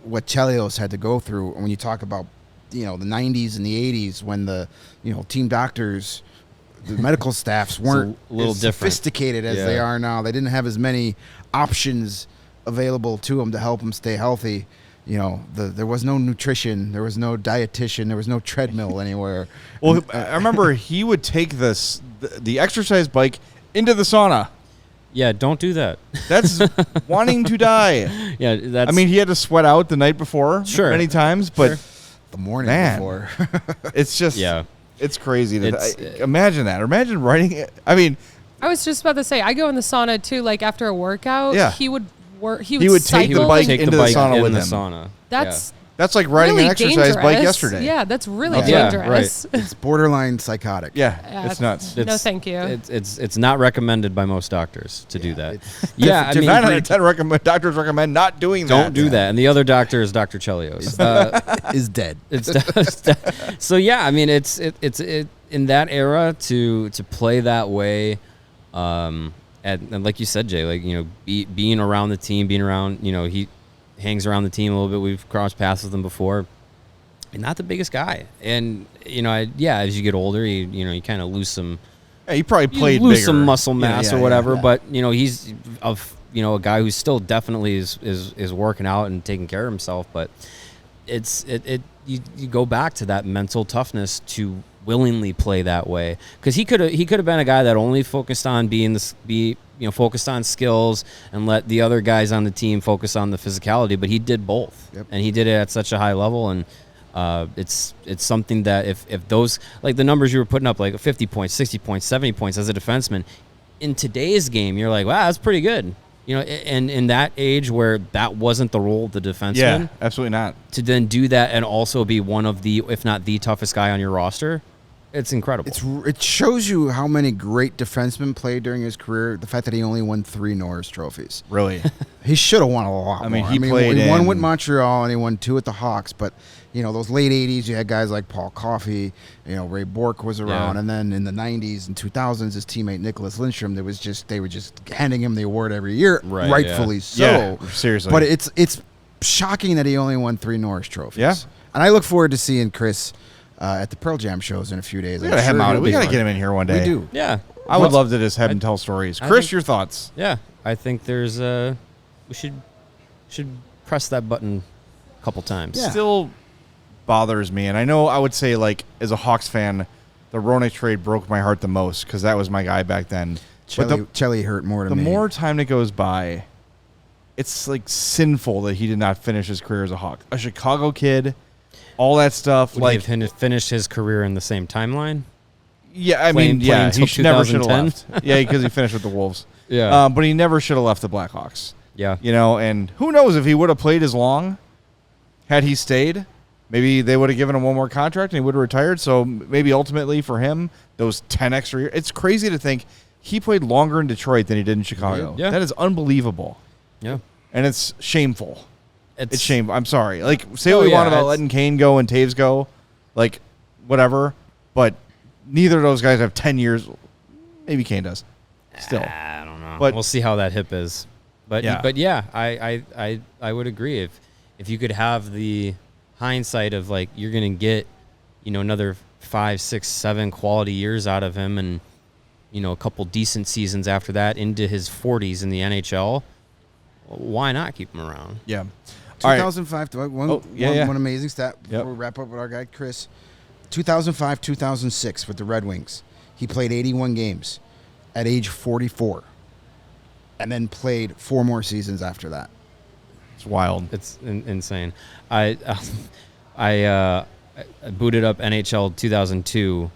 what Chelios had to go through when you talk about, the 90s and the 80s when the, team doctors, the medical staffs weren't a little as different. sophisticated as they are now. They didn't have as many options available to them to help them stay healthy. There was no nutrition, there was no dietitian, there was no treadmill anywhere. Well, I remember he would take the exercise bike into the sauna. Yeah, don't do that. That's wanting to die. Yeah, that's. I mean, he had to sweat out the night before many times, but the morning before. It's just it's crazy. Imagine that. Imagine writing it. I mean, I was just about to say, I go in the sauna too, like after a workout. Yeah. He would He would take the bike into the sauna with him. Sauna. That's like riding really an exercise bike yesterday. Yeah, that's really Yeah, dangerous. It's borderline psychotic. Yeah, it's nuts. No, thank you. It's not recommended by most doctors to do that. I mean, 9 out of 10 doctors recommend not doing that. Don't do that. And the other doctor is Dr. Chelios. Is dead. It's dead. So yeah, I mean, it's in that era to play that way, and like you said, Jay, like being around the team, being around, he hangs around the team a little bit. We've crossed paths with him before. And not the biggest guy, and as you get older, you kind of lose some. Yeah, he probably played lose bigger. some muscle mass or whatever. Yeah. But he's a guy who still definitely is working out and taking care of himself. But you go back to that mental toughness to willingly play that way, because he could have been a guy that only focused on focused on skills and let the other guys on the team focus on the physicality, but he did both. Yep. And he did it at such a high level, and it's something that if those, like the numbers you were putting up, like 50 points, 60 points, 70 points as a defenseman in today's game, you're like, wow, that's pretty good. And in that age where that wasn't the role of the defenseman, Yeah, absolutely not. to then do that and also be one of the, if not the toughest guy on your roster, it's incredible. It shows you how many great defensemen played during his career. The fact that he only won 3 Norris trophies. Really. He should have won a lot I mean, more. he played He won in- with Montreal and he won 2 at the Hawks. But, those late 80s, you had guys like Paul Coffey, Ray Bourque was around. Yeah. And then in the 90s and 2000s, his teammate Niklas Lindstrom, they were just handing him the award every year, Right, rightfully so. Yeah, seriously. But it's shocking that he only won 3 Norris trophies. Yeah. And I look forward to seeing Chris at the Pearl Jam shows in a few days. We gotta get him in here one day. We do. Yeah. I would love to just have him tell stories. I Chris, think- your thoughts? Yeah. I think there's we should press that button a couple times. Yeah. Still bothers me, and I know I would say, like, as a Hawks fan, the Roenick trade broke my heart the most because that was my guy back then. But Chelly hurt more to the me. more time that goes by, it's like sinful that he did not finish his career as a Hawk. A Chicago kid, all that stuff. Would like, he have finished his career in the same timeline? yeah, I playing mean, yeah, till he never should have 2010? left. Yeah, because he finished with the Wolves. Yeah. But he never should have left the Blackhawks. Yeah. And who knows if he would have played as long had he stayed. Maybe they would have given him one more contract and he would have retired. So maybe ultimately for him, those 10 extra years. It's crazy to think he played longer in Detroit than he did in Chicago. Yeah. That is unbelievable. Yeah. And it's shameful. It's shameful. I'm sorry. Like, say what we yeah, want about letting Kane go and Taves go. Like, whatever. But neither of those guys have 10 years. Maybe Kane does. Still. I don't know. But- we'll see how that hip is. But Yeah. I would agree if you could have the hindsight of, like, you're gonna get another 5, 6, 7 quality years out of him, and a couple decent seasons after that into his 40s in the NHL, why not keep him around? Yeah. All right. 2005. One amazing stat before we wrap up with our guy Chris. 2005, 2006 with the Red Wings. He played 81 games at age 44, and then played 4 more seasons after that. It's wild. It's insane. I booted up NHL 2002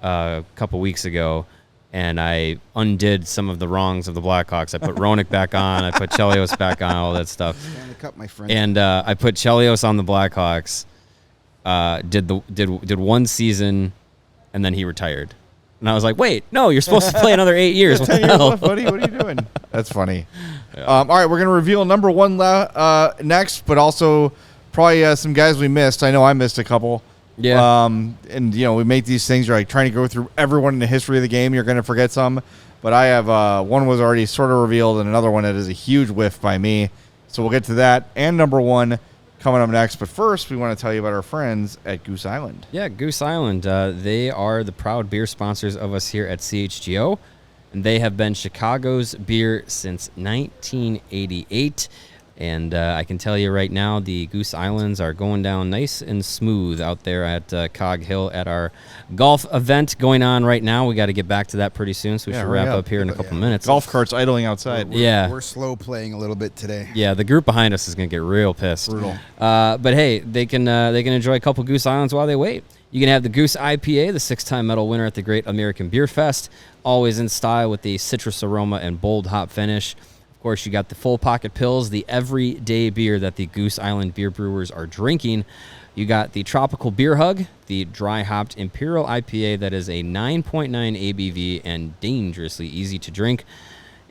a couple weeks ago, and I undid some of the wrongs of the Blackhawks. I put Roenick back on. I put Chelios back on, all that stuff. Stanley Cup, my friend. And I put Chelios on the Blackhawks. did one season, and then he retired. And I was like, wait, no, you're supposed to play another 8 years. What the hell? Buddy, what are you doing? That's funny. Yeah. All right, we're going to reveal number one next, but also probably some guys we missed. I know I missed a couple. Yeah. And, we make these things. You're like trying to go through everyone in the history of the game. You're going to forget some. But I have one was already sort of revealed and another one that is a huge whiff by me. So we'll get to that and number one coming up next. But first, we want to tell you about our friends at Goose Island. Yeah, Goose Island. They are the proud beer sponsors of us here at CHGO. And they have been Chicago's beer since 1988. And I can tell you right now, the Goose Islands are going down nice and smooth out there at Cog Hill at our golf event going on right now. We got to get back to that pretty soon, so we should wrap up here in a couple minutes. Golf carts idling outside. We're slow playing a little bit today. Yeah, the group behind us is going to get real pissed. Brutal. But hey, they can enjoy a couple Goose Islands while they wait. You can have the Goose IPA, the 6-time medal winner at the Great American Beer Fest, always in style with the citrus aroma and bold hop finish. Of course, you got the Full Pocket Pills, the everyday beer that the Goose Island beer brewers are drinking. You got the Tropical Beer Hug, the dry-hopped Imperial IPA that is a 9.9 ABV and dangerously easy to drink.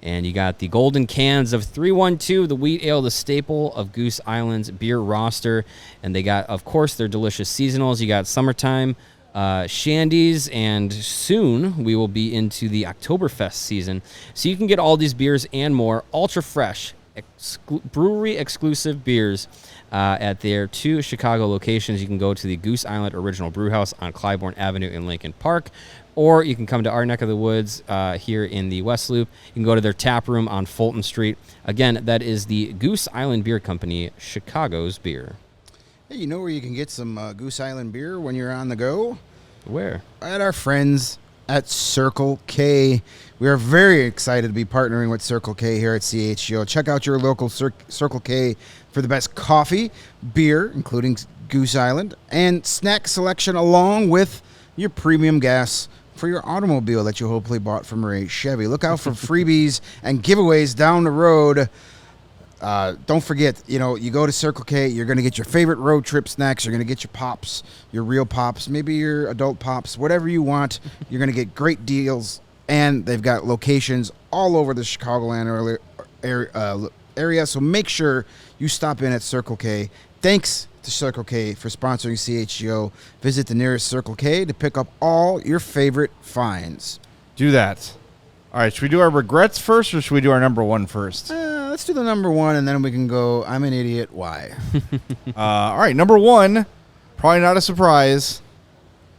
And you got the golden cans of 312, the wheat ale, the staple of Goose Island's beer roster. And they got, of course, their delicious seasonals. You got summertime shandies, and soon we will be into the Oktoberfest season. So you can get all these beers and more, ultra fresh, brewery exclusive beers at their 2 Chicago locations. You can go to the Goose Island Original Brewhouse on Clybourne Avenue in Lincoln Park, or you can come to our neck of the woods here in the West Loop. You can go to their tap room on Fulton Street. Again, that is the Goose Island Beer Company, Chicago's beer. Hey, you know where you can get some Goose Island beer when you're on the go? Where? At our friends at Circle K. We are very excited to be partnering with Circle K here at CHGO. Check out your local Circle K for the best coffee, beer, including Goose Island, and snack selection along with your premium gas for your automobile that you hopefully bought from Ray Chevy. Look out for freebies and giveaways down the road. Don't forget, you go to Circle K, you're going to get your favorite road trip snacks. You're going to get your pops, your real pops, maybe your adult pops, whatever you want. You're going to get great deals, and they've got locations all over the Chicagoland area, so make sure you stop in at Circle K. Thanks to Circle K for sponsoring CHGO. Visit the nearest Circle K to pick up all your favorite finds. Do that. All right, should we do our regrets first, or should we do our number one first? Let's do the number one, and then we can go, I'm an idiot, why? All right, number one, probably not a surprise,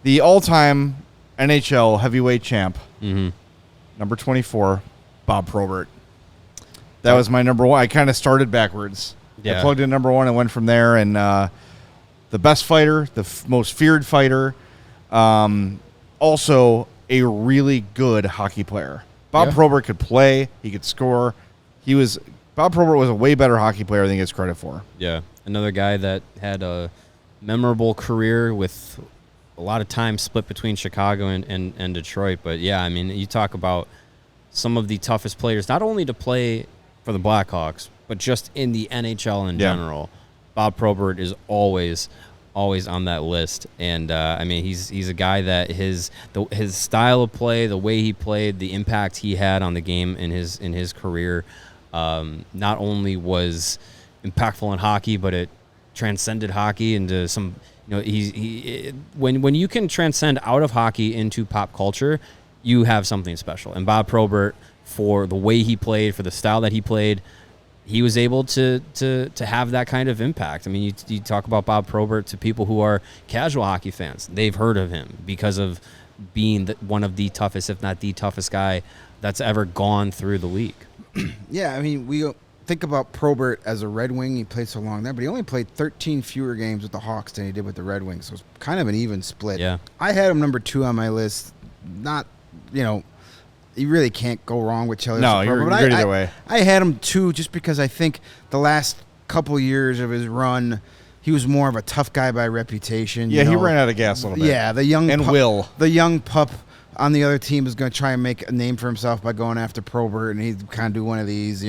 the all-time NHL heavyweight champ, number 24, Bob Probert. That was my number one. I kind of started backwards. Yeah. I plugged in number one and went from there, and the best fighter, the most feared fighter, also a really good hockey player. Bob Probert could play. He could score. Bob Probert was a way better hockey player than he gets credit for. Yeah, another guy that had a memorable career with a lot of time split between Chicago and Detroit. But, yeah, I mean, you talk about some of the toughest players, not only to play for the Blackhawks, but just in the NHL in general. Bob Probert is always on that list, and I mean he's a guy that his style of play, the way he played, the impact he had on the game in his career, not only was impactful in hockey, but it transcended hockey into some. When you can transcend out of hockey into pop culture, you have something special. And Bob Probert, for the way he played, for the style that he played, he was able to have that kind of impact. I mean, you talk about Bob Probert to people who are casual hockey fans. They've heard of him because of being one of the toughest, if not the toughest guy that's ever gone through the league. Yeah, I mean, we think about Probert as a Red Wing. He played so long there, but he only played 13 fewer games with the Hawks than he did with the Red Wings. So it's kind of an even split. Yeah. I had him number 2 on my list. Not, you really can't go wrong with Chelios. No, you're good either way. I had him 2 just because I think the last couple years of his run, he was more of a tough guy by reputation. Yeah, he ran out of gas a little bit. Yeah, the young pup on the other team is going to try and make a name for himself by going after Probert, and he'd kind of do one of these,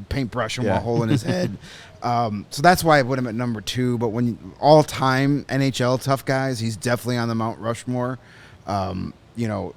paintbrush him while holding his head. So that's why I put him at number 2. But when all-time NHL tough guys, he's definitely on the Mount Rushmore. You know,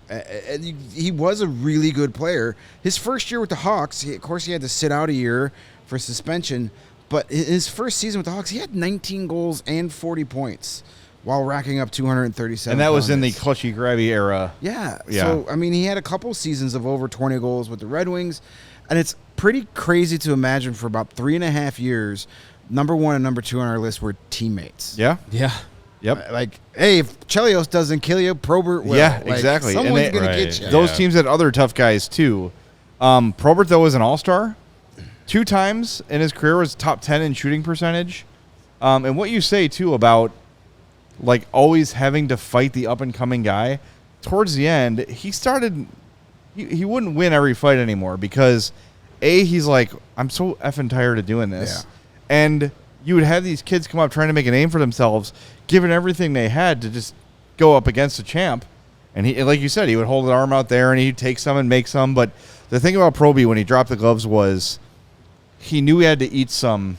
he was a really good player. His first year with the Hawks, of course, he had to sit out a year for suspension. But his first season with the Hawks, he had 19 goals and 40 points while racking up 237. And that was in the clutchy grabby era. Yeah. So, I mean, he had a couple seasons of over 20 goals with the Red Wings. And it's pretty crazy to imagine for about 3.5 years, number 1 and number 2 on our list were teammates. Yeah. Yeah. Yep. Like, hey, if Chelios doesn't kill you, Probert will. Yeah, like, exactly. Someone's And going right. to get you. Those teams had other tough guys, too. Probert, though, was an all-star. 2 times in his career was top 10 in shooting percentage. And what you say, too, about, like, always having to fight the up-and-coming guy, towards the end, he started – he wouldn't win every fight anymore because, A, he's like, I'm so effing tired of doing this. Yeah. And you would have these kids come up trying to make a name for themselves, given everything they had to just go up against a champ. And he, like you said, he would hold an arm out there and he'd take some and make some. But the thing about Proby when he dropped the gloves was he knew he had to eat some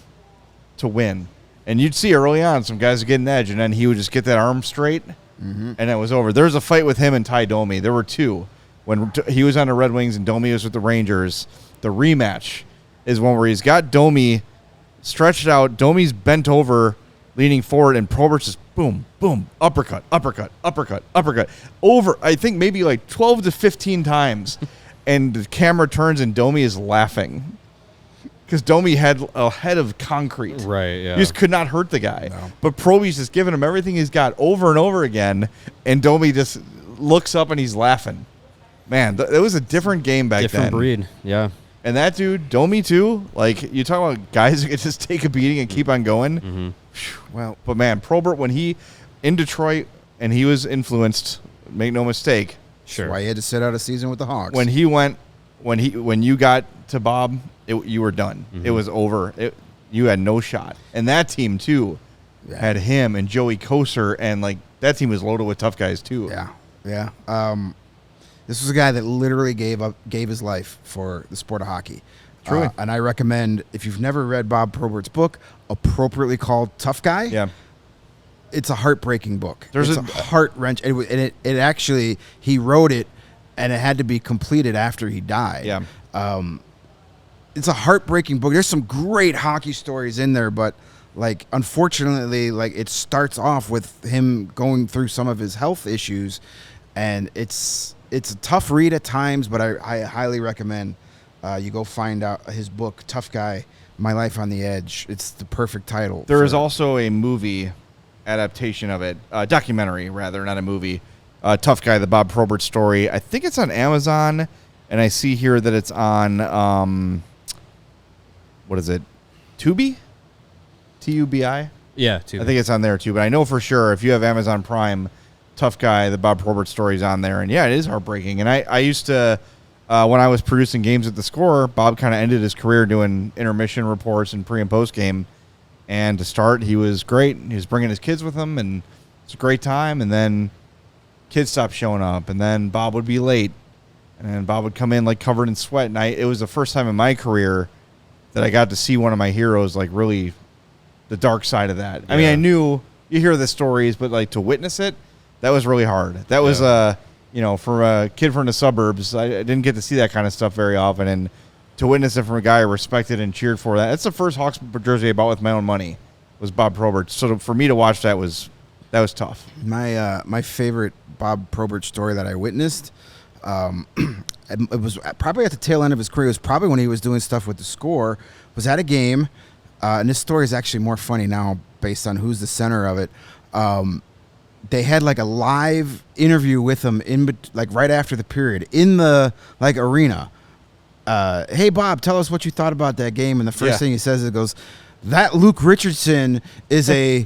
to win. And you'd see early on some guys would get an edge, and then he would just get that arm straight, and it was over. There was a fight with him and Ty Domi. There were 2. When he was on the Red Wings and Domi was with the Rangers, the rematch is one where he's got Domi stretched out. Domi's bent over, leaning forward, and Probert's just boom, boom, uppercut, uppercut, uppercut, uppercut. Over, I think, maybe like 12 to 15 times. And the camera turns, and Domi is laughing. Because Domi had a head of concrete. Right, yeah. You just could not hurt the guy. No. But Proby's just giving him everything he's got over and over again, and Domi just looks up and he's laughing. Man, it was a different game back then. Different breed, yeah. And that dude, Domi too, like, you talk about guys who could just take a beating and keep on going. Mm-hmm. Well, But, man, Probert, when he, in Detroit, and he was influenced, make no mistake. Sure. that's why he had to sit out a season with the Hawks. When you got to Bob, you were done. Mm-hmm. It was over. You had no shot. And that team too had him and Joey Kosar, and like that team was loaded with tough guys too. Yeah. This was a guy that literally gave his life for the sport of hockey. Truly. And I recommend, if you've never read Bob Probert's book, appropriately called Tough Guy. Yeah. It's a heartbreaking book. There's it's a heart wrench. It actually, he wrote it, and it had to be completed after he died. Yeah. It's a heartbreaking book. There's some great hockey stories in there, but like unfortunately, like it starts off with him going through some of his health issues, and it's a tough read at times. But I highly recommend you go find out his book, Tough Guy: My Life on the Edge. It's the perfect title. There is also a movie adaptation of it, documentary rather, not a movie. Tough Guy, the Bob Probert story. I think it's on Amazon, and I see here that it's on what is it? Tubi? Tubi? Yeah, too. I think it's on there too, but I know for sure if you have Amazon Prime, Tough Guy, the Bob Probert story is on there, and yeah, it is heartbreaking. And I used to, when I was producing games at the Score, Bob kind of ended his career doing intermission reports and pre and post game. And to start, he was great. He was bringing his kids with him, and it's a great time. And then kids stopped showing up, and then Bob would be late, and then Bob would come in like covered in sweat. And it was the first time in my career that I got to see one of my heroes like really the dark side of that. I mean, I knew you hear the stories, but like to witness it, that was really hard. That was for a kid from the suburbs, I didn't get to see that kind of stuff very often, and to witness it from a guy I respected and cheered for, that's the first Hawks jersey I bought with my own money was Bob Probert. So for me to watch that was tough. My favorite Bob Probert story that I witnessed, it was probably at the tail end of his career. It was probably when he was doing stuff with the Score. Was at a game, and this story is actually more funny now based on who's the center of it. They had like a live interview with him right after the period in the like arena. Hey Bob, tell us what you thought about that game. And the first thing he says, it goes, that Luke Richardson is a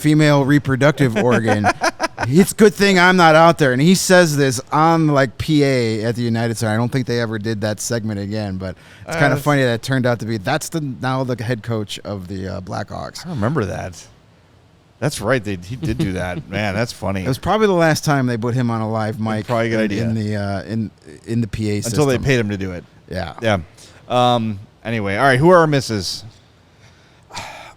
female reproductive organ. It's a good thing I'm not out there. And he says this on like PA at the United Center. I don't think they ever did that segment again, but it's kind of funny that it turned out to be now the head coach of the Blackhawks. I remember that. That's right. He did do that. Man, that's funny. It was probably the last time they put him on a live mic. Probably a good idea. in the PA system. Until they paid him to do it. Yeah. Yeah. Anyway, all right, who are our misses?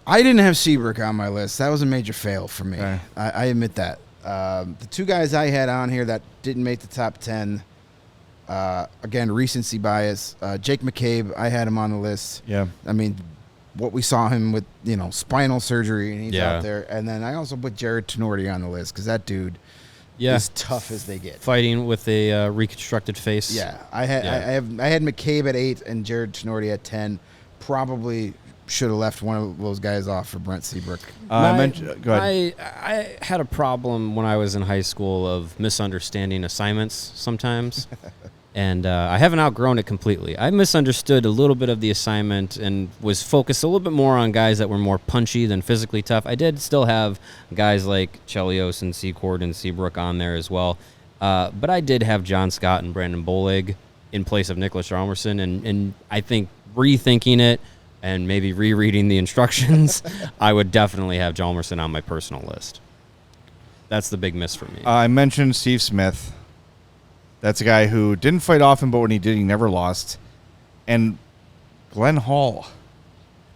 I didn't have Seabrook on my list. That was a major fail for me. Okay. I admit that. The two guys I had on here that didn't make the top 10, again, recency bias. Jake McCabe, I had him on the list. Yeah. I mean, what we saw him with, spinal surgery, and he's out there. And then I also put Jared Tenorti on the list because that dude is tough as they get. Fighting with a reconstructed face. Yeah, I had McCabe at 8 and Jared Tenorti at 10. Probably should have left one of those guys off for Brent Seabrook. Go ahead. I had a problem when I was in high school of misunderstanding assignments sometimes. And I haven't outgrown it completely. I misunderstood a little bit of the assignment and was focused a little bit more on guys that were more punchy than physically tough. I did still have guys like Chelios and Secord and Seabrook on there as well. But I did have John Scott and Brandon Bolig in place of Niklas Hjalmarsson. And I think rethinking it and maybe rereading the instructions, I would definitely have Hjalmarsson on my personal list. That's the big miss for me. I mentioned Steve Smith. That's a guy who didn't fight often, but when he did, he never lost. And Glenn Hall.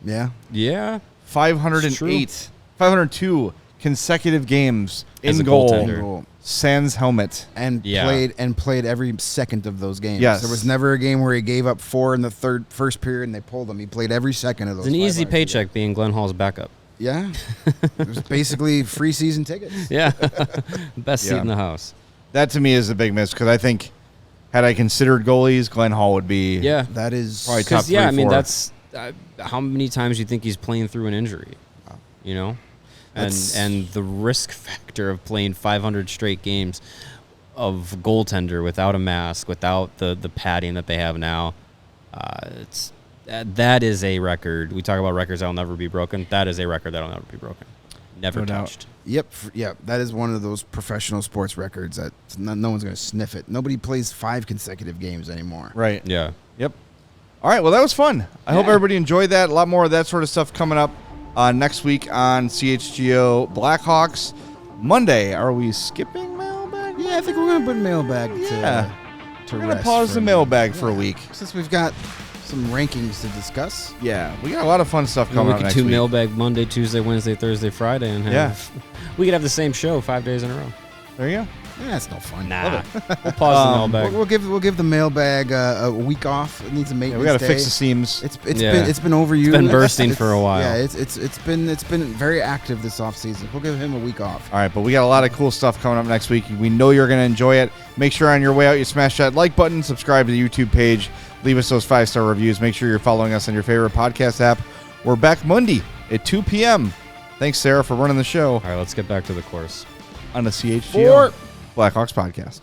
Yeah. Yeah. 502 consecutive games As in a goal. goaltender. Sans helmet. And Yeah. played every second of those games. Yes. There was never a game where he gave up 4 in the first period and they pulled him. He played every second of those. It's an easy 500 paycheck being Glenn Hall's backup. Yeah. It was basically free season tickets. Yeah. Best seat Yeah. in the house. That to me is a big miss because I think had I considered goalies, Glenn Hall would be Yeah. That is Probably top 3, I mean, 4. that's how many times you think he's playing through an injury, you know? That's- And the risk factor of playing 500 straight games of goaltender without a mask, without the padding that they have now, that is a record. We talk about records that will never be broken. That is a record that will never be broken. Never No doubt. touched. Yep. That is one of those professional sports records that no one's going to sniff it. Nobody plays 5 consecutive games anymore. right. Yeah. Yep. All right. Well, that was fun. I hope everybody enjoyed that. A lot more of that sort of stuff coming up next week on CHGO Blackhawks. Monday, are we skipping mailbag? Yeah, I think we're going to put mailbag to We're going to rest pause the for- mailbag for a week. Since we've got some rankings to discuss. Yeah. We got a lot of fun stuff coming we up could next do week. mailbag Monday, Tuesday, Wednesday, Thursday, Friday, and have, we could have the same show 5 days in a row. There you go. Yeah, that's no fun. Nah, we'll pause the mailbag. We'll give the mailbag a week off. It needs a Yeah, maintenance we got to day. fix the seams. It's Yeah. been overused. It's been bursting for a while. Yeah, it's been very active this off season. We'll give him a week off. All right, but we got a lot of cool stuff coming up next week. We know you're going to enjoy it. Make sure on your way out you smash that like button, subscribe to the YouTube page, leave us those 5-star reviews. Make sure you're following us on your favorite podcast app. We're back Monday at 2 p.m. Thanks, Sarah, for running the show All right, let's get back to the course. on the CHGO Blackhawks Podcast.